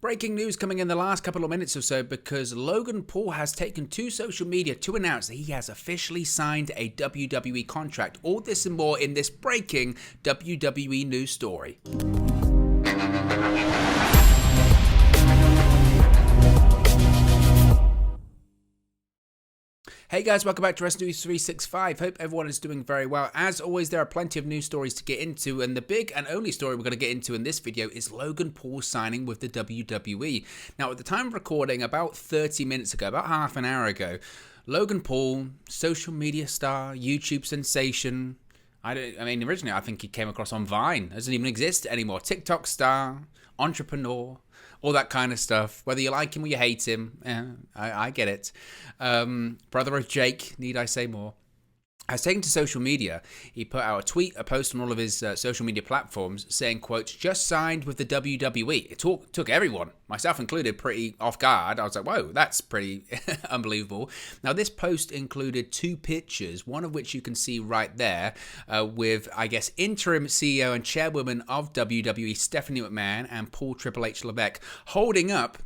Breaking news coming in the last couple of minutes or so because Logan Paul has taken to social media to announce that he has officially signed a WWE contract. All this and more in this breaking WWE news story. Hey guys, welcome back to Wrestling News 365. Hope everyone is doing very well. As always, there are plenty of news stories to get into, and the big and only story we're going to get into in this video is Logan Paul signing with the WWE. Now, at the time of recording, about 30 minutes ago, about half an hour ago, Logan Paul, social media star, YouTube sensation. Originally I think he came across on Vine. It doesn't even exist anymore. TikTok star, entrepreneur, all that kind of stuff. Whether you like him or you hate him, I get it. Brother of Jake, need I say more? Has taken to social media. He put out a tweet, a post on all of his social media platforms saying, quote, just signed with the WWE. It took everyone, myself included, pretty off guard. I was like, whoa, that's pretty unbelievable. Now, this post included two pictures, one of which you can see right there with, I guess, interim CEO and chairwoman of WWE, Stephanie McMahon, and Paul Triple H Levesque holding up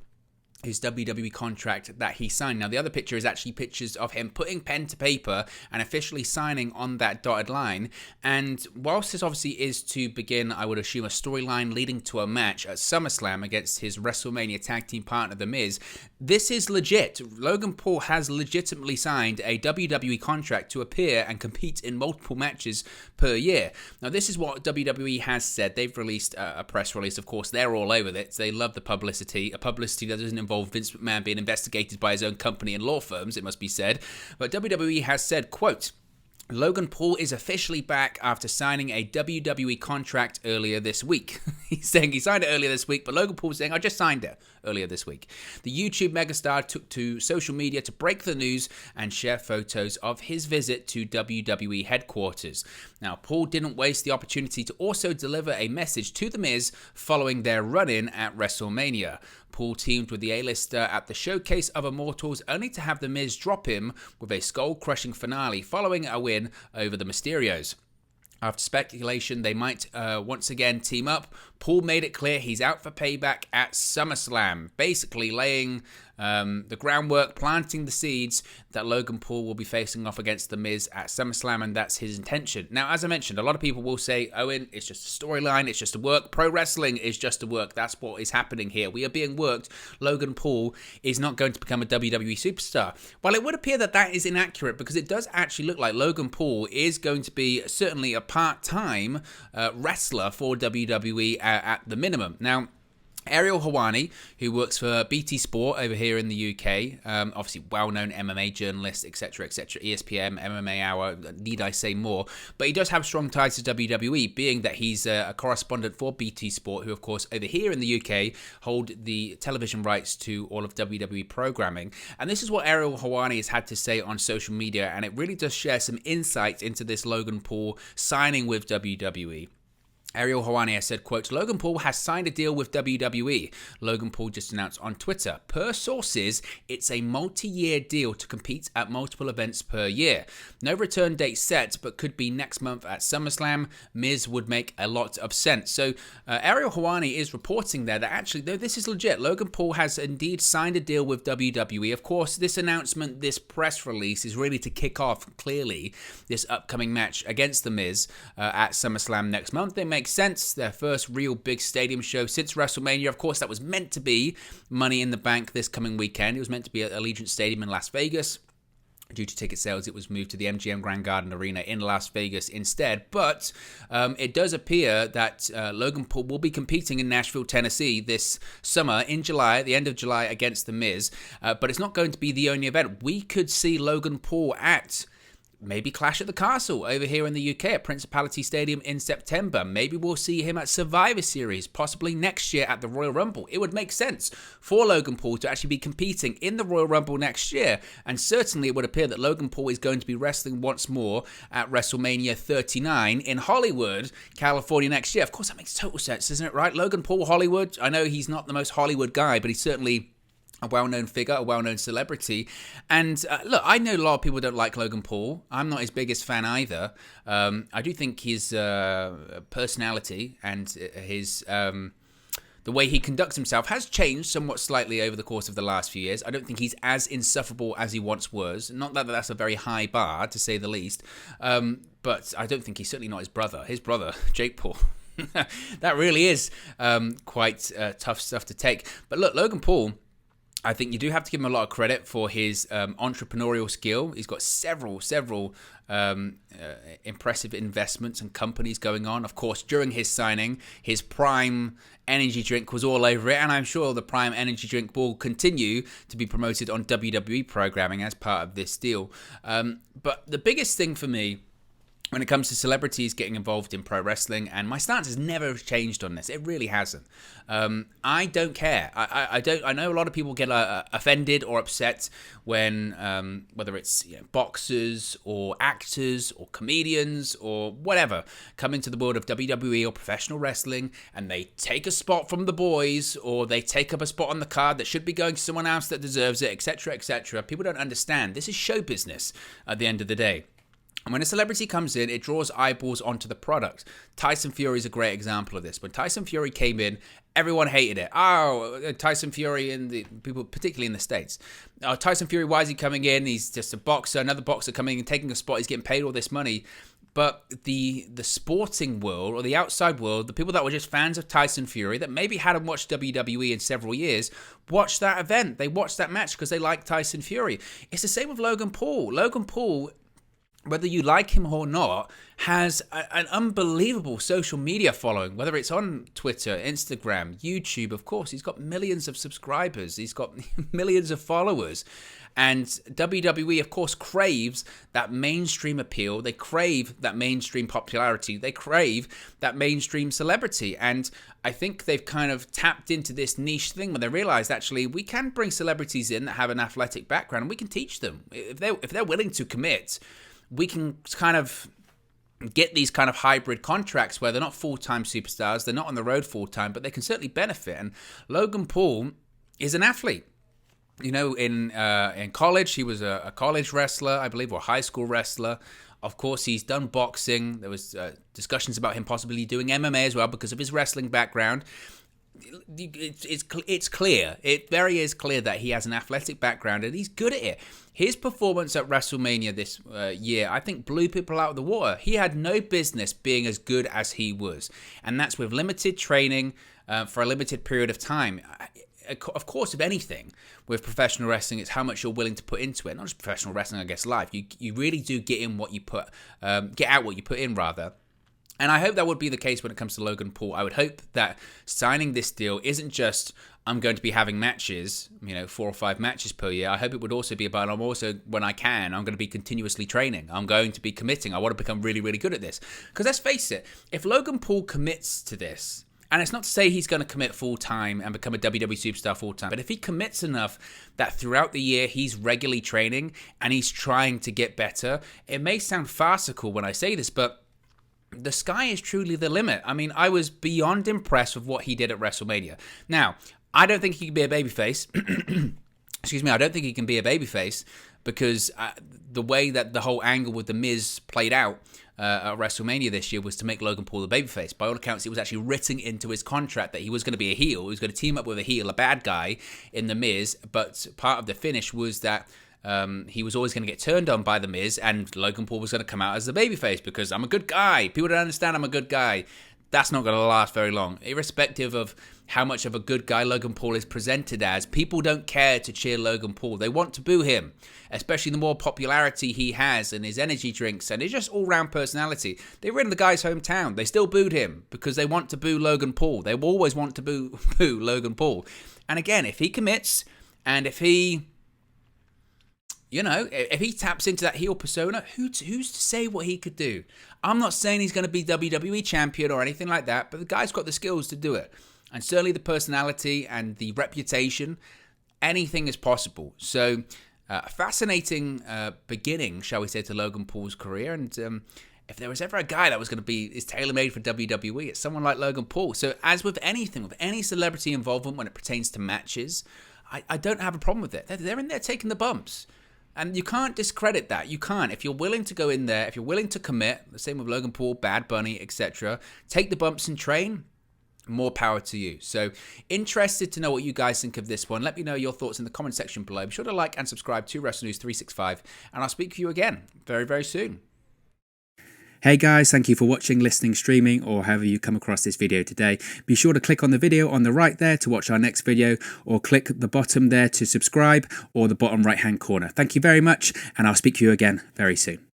his WWE contract that he signed. Now, the other picture is actually pictures of him putting pen to paper and officially signing on that dotted line. And whilst this obviously is to begin, I would assume, a storyline leading to a match at SummerSlam against his WrestleMania tag team partner, The Miz, this is legit. Logan Paul has legitimately signed a WWE contract to appear and compete in multiple matches per year. Now, this is what WWE has said. They've released a press release. Of course, they're all over it. They love the publicity, a publicity that doesn't involve Vince McMahon being investigated by his own company and law firms, it must be said. But WWE has said, quote, Logan Paul is officially back after signing a WWE contract earlier this week. He's saying he signed it earlier this week, but Logan Paul's saying, I just signed it earlier this week. The YouTube megastar took to social media to break the news and share photos of his visit to WWE headquarters. Now, Paul didn't waste the opportunity to also deliver a message to The Miz following their run-in at WrestleMania. Paul teamed with the A-lister at the Showcase of Immortals, only to have The Miz drop him with a skull-crushing finale following a win over the Mysterios. After speculation they might once again team up, Paul made it clear he's out for payback at SummerSlam, basically laying the groundwork, planting the seeds that Logan Paul will be facing off against The Miz at SummerSlam, and that's his intention. Now, as I mentioned, a lot of people will say, Owen, it's just a storyline, it's just a work. Pro wrestling is just a work. That's what is happening here. We are being worked. Logan Paul is not going to become a WWE superstar. Well, it would appear that that is inaccurate because it does actually look like Logan Paul is going to be certainly a part-time wrestler for WWE at the minimum. Now, Ariel Helwani, who works for BT Sport over here in the UK, obviously well-known MMA journalist, etc., ESPN, MMA Hour, need I say more, but he does have strong ties to WWE, being that he's a correspondent for BT Sport, who, of course, over here in the UK, hold the television rights to all of WWE programming. And this is what Ariel Helwani has had to say on social media, and it really does share some insight into this Logan Paul signing with WWE. Ariel Helwani has said, quote, Logan Paul has signed a deal with WWE. Logan Paul just announced on Twitter. Per sources, it's a multi-year deal to compete at multiple events per year. No return date set, but could be next month at SummerSlam. Miz would make a lot of sense. So Ariel Helwani is reporting there that actually, though this is legit, Logan Paul has indeed signed a deal with WWE. Of course, this announcement, this press release is really to kick off, clearly, this upcoming match against The Miz at SummerSlam next month. They makes sense. Their first real big stadium show since WrestleMania. Of course, that was meant to be Money in the Bank this coming weekend. It was meant to be at Allegiant Stadium in Las Vegas. Due to ticket sales, it was moved to the MGM Grand Garden Arena in Las Vegas instead. But it does appear that Logan Paul will be competing in Nashville, Tennessee this summer in July, at the end of July, against The Miz. But it's not going to be the only event. We could see Logan Paul at maybe Clash at the Castle over here in the UK at Principality Stadium in September. Maybe we'll see him at Survivor Series, possibly next year at the Royal Rumble. It would make sense for Logan Paul to actually be competing in the Royal Rumble next year. And certainly it would appear that Logan Paul is going to be wrestling once more at WrestleMania 39 in Hollywood, California next year. Of course, that makes total sense, doesn't it, right? Logan Paul, Hollywood. I know he's not the most Hollywood guy, but he's certainly a well-known figure, a well-known celebrity. And look, I know a lot of people don't like Logan Paul. I'm not his biggest fan either. I do think his personality and his the way he conducts himself has changed somewhat slightly over the course of the last few years. I don't think he's as insufferable as he once was. Not that that's a very high bar, to say the least. But I don't think he's certainly not his brother. His brother, Jake Paul. That really is quite tough stuff to take. But look, Logan Paul, I think you do have to give him a lot of credit for his entrepreneurial skill. He's got several impressive investments and companies going on. Of course, during his signing, his Prime energy drink was all over it, and I'm sure the Prime energy drink will continue to be promoted on WWE programming as part of this deal. But the biggest thing for me when it comes to celebrities getting involved in pro wrestling, and my stance has never changed on this. It really hasn't. I don't care. I know a lot of people get offended or upset when whether it's boxers or actors or comedians or whatever come into the world of WWE or professional wrestling, and they take a spot from the boys, or they take up a spot on the card that should be going to someone else that deserves it, etc., etc. People don't understand. This is show business at the end of the day. And when a celebrity comes in, it draws eyeballs onto the product. Tyson Fury is a great example of this. When Tyson Fury came in, everyone hated it. Oh, Tyson Fury, and the people, particularly in the States. Oh, Tyson Fury, why is he coming in? He's just a boxer, another boxer coming in, taking a spot. He's getting paid all this money. But the sporting world, or the outside world, the people that were just fans of Tyson Fury, that maybe hadn't watched WWE in several years, watched that event. They watched that match because they like Tyson Fury. It's the same with Logan Paul. Logan Paul, whether you like him or not, has an unbelievable social media following, whether it's on Twitter, Instagram, YouTube. Of course, he's got millions of subscribers. He's got millions of followers. And WWE, of course, craves that mainstream appeal. They crave that mainstream popularity. They crave that mainstream celebrity. And I think they've kind of tapped into this niche thing when they realized, actually, we can bring celebrities in that have an athletic background, and we can teach them. If they're willing to commit, we can kind of get these kind of hybrid contracts where they're not full-time superstars, they're not on the road full-time, but they can certainly benefit. And Logan Paul is an athlete. You know, in college, he was a college wrestler, I believe, or high school wrestler. Of course, he's done boxing. There was discussions about him possibly doing MMA as well because of his wrestling background. It's clear. It very is clear that he has an athletic background and he's good at it. His performance at WrestleMania this year, I think, blew people out of the water. He had no business being as good as he was, and that's with limited training for a limited period of time. Of course, if anything, with professional wrestling, it's how much you're willing to put into it. Not just professional wrestling, I guess, life. You really do get out what you put in, rather. And I hope that would be the case when it comes to Logan Paul. I would hope that signing this deal isn't just, I'm going to be having matches, 4 or 5 matches per year. I hope it would also be about, I'm also, when I can, I'm going to be continuously training. I'm going to be committing. I want to become really, really good at this. Because let's face it, if Logan Paul commits to this, and it's not to say he's going to commit full-time and become a WWE superstar full-time, but if he commits enough that throughout the year he's regularly training and he's trying to get better, it may sound farcical when I say this, but the sky is truly the limit. I mean, I was beyond impressed with what he did at WrestleMania. Now, I don't think he can be a babyface. Excuse me, I don't think he can be a babyface because the way that the whole angle with The Miz played out at WrestleMania this year was to make Logan Paul the babyface. By all accounts, it was actually written into his contract that he was going to be a heel. He was going to team up with a heel, a bad guy, in The Miz. But part of the finish was that he was always going to get turned on by The Miz, and Logan Paul was going to come out as the babyface because I'm a good guy. People don't understand I'm a good guy. That's not going to last very long. Irrespective of how much of a good guy Logan Paul is presented as, people don't care to cheer Logan Paul. They want to boo him, especially the more popularity he has and his energy drinks and his just all-round personality. They were in the guy's hometown. They still booed him because they want to boo Logan Paul. They always want to boo Logan Paul. And again, if he commits and if he... if he taps into that heel persona, who's to say what he could do? I'm not saying he's going to be WWE champion or anything like that, but the guy's got the skills to do it. And certainly the personality and the reputation, anything is possible. So, fascinating beginning, shall we say, to Logan Paul's career. And if there was ever a guy that was going to be is tailor-made for WWE, it's someone like Logan Paul. So, as with anything, with any celebrity involvement when it pertains to matches, I don't have a problem with it. They're in there taking the bumps. And you can't discredit that. You can't. If you're willing to go in there, if you're willing to commit, the same with Logan Paul, Bad Bunny, etc., take the bumps and train, more power to you. So interested to know what you guys think of this one. Let me know your thoughts in the comment section below. Be sure to like and subscribe to Wrestling News 365, and I'll speak to you again very, very soon. Hey guys, thank you for watching, listening, streaming, or however you come across this video today. Be sure to click on the video on the right there to watch our next video, or click the bottom there to subscribe, or the bottom right hand corner. Thank you very much, and I'll speak to you again very soon.